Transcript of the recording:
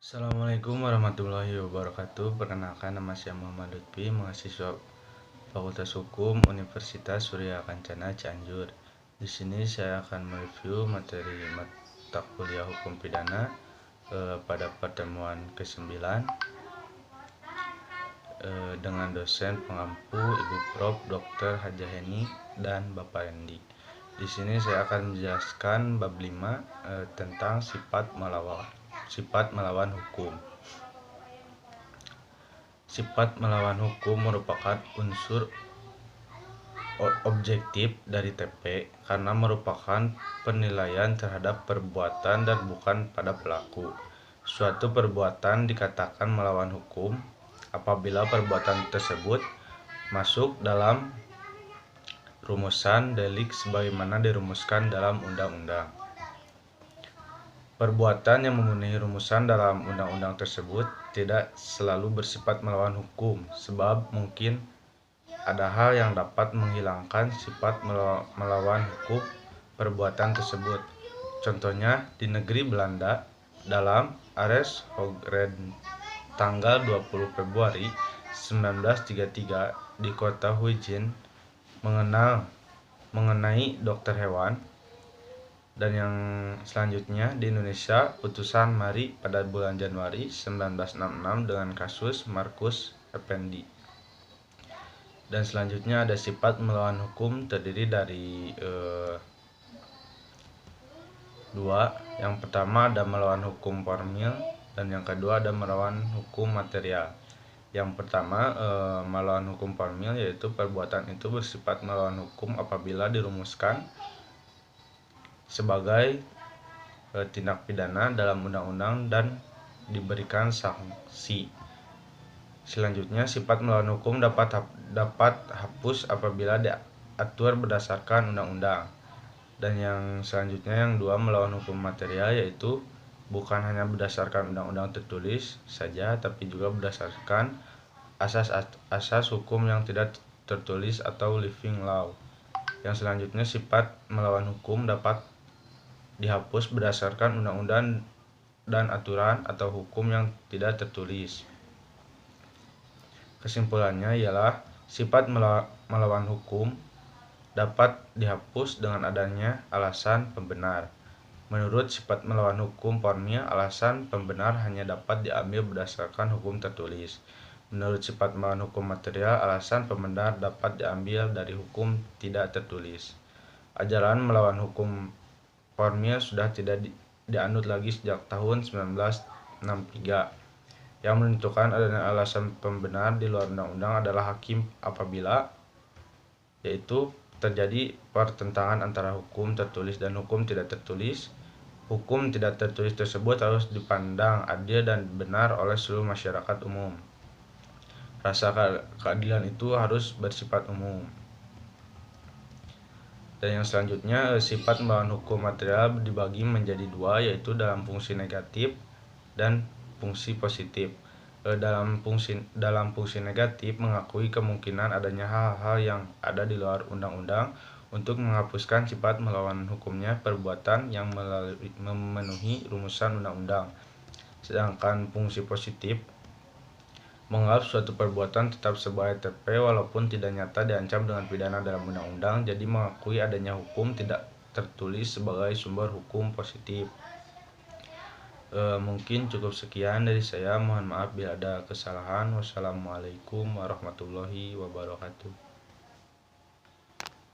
Assalamualaikum warahmatullahi wabarakatuh. Perkenalkan, nama saya Muhammad Lutfi, mahasiswa Fakultas Hukum Universitas Surya Kencana Cianjur. Di sini saya akan mereview materi mata kuliah hukum pidana pada pertemuan ke-9 dengan dosen pengampu Ibu Prof. Dr. Haja Heni dan Bapak Endi. Di sini saya akan menjelaskan bab 5 tentang sifat melawan hukum. Sifat melawan hukum merupakan unsur objektif dari TP karena merupakan penilaian terhadap perbuatan dan bukan pada pelaku. Suatu perbuatan dikatakan melawan hukum apabila perbuatan tersebut masuk dalam rumusan delik sebagaimana dirumuskan dalam undang-undang. Perbuatan yang memenuhi rumusan dalam undang-undang tersebut tidak selalu bersifat melawan hukum, sebab mungkin ada hal yang dapat menghilangkan sifat melawan hukum perbuatan tersebut. Contohnya di negeri Belanda dalam Arrest Hogren tanggal 20 Februari 1933 di kota Huijin mengenai dokter hewan. Dan yang selanjutnya di Indonesia, putusan Mari pada bulan Januari 1966 dengan kasus Markus Effendi. Dan selanjutnya ada sifat melawan hukum terdiri dari dua. Yang pertama ada melawan hukum formil dan yang kedua ada melawan hukum material. Yang pertama melawan hukum formil yaitu perbuatan itu bersifat melawan hukum apabila dirumuskan sebagai tindak pidana dalam undang-undang dan diberikan sanksi. Selanjutnya, sifat melawan hukum dapat hapus apabila diatur berdasarkan undang-undang. Dan yang selanjutnya yang dua, melawan hukum material, yaitu bukan hanya berdasarkan undang-undang tertulis saja tapi juga berdasarkan asas hukum yang tidak tertulis atau living law. Yang selanjutnya, sifat melawan hukum dapat dihapus berdasarkan undang-undang dan aturan atau hukum yang tidak tertulis. Kesimpulannya ialah sifat melawan hukum dapat dihapus dengan adanya alasan pembenar. Menurut sifat melawan hukum formil, alasan pembenar hanya dapat diambil berdasarkan hukum tertulis. Menurut sifat melawan hukum material, alasan pembenar dapat diambil dari hukum tidak tertulis. Ajaran melawan hukum formil sudah tidak dianut lagi sejak tahun 1963. Yang menentukan adanya alasan pembenar di luar undang-undang adalah hakim apabila yaitu terjadi pertentangan antara hukum tertulis dan hukum tidak tertulis. Hukum tidak tertulis tersebut harus dipandang adil dan benar oleh seluruh masyarakat umum. Rasa keadilan itu harus bersifat umum. Dan yang selanjutnya, sifat melawan hukum material dibagi menjadi dua, yaitu dalam fungsi negatif dan fungsi positif. Dalam fungsi negatif mengakui kemungkinan adanya hal-hal yang ada di luar undang-undang untuk menghapuskan sifat melawan hukumnya perbuatan yang memenuhi rumusan undang-undang. Sedangkan fungsi positif menganggap suatu perbuatan tetap sebagai TP walaupun tidak nyata diancam dengan pidana dalam undang-undang, jadi mengakui adanya hukum tidak tertulis sebagai sumber hukum positif. Mungkin cukup sekian dari saya, mohon maaf bila ada kesalahan. Wassalamualaikum warahmatullahi wabarakatuh.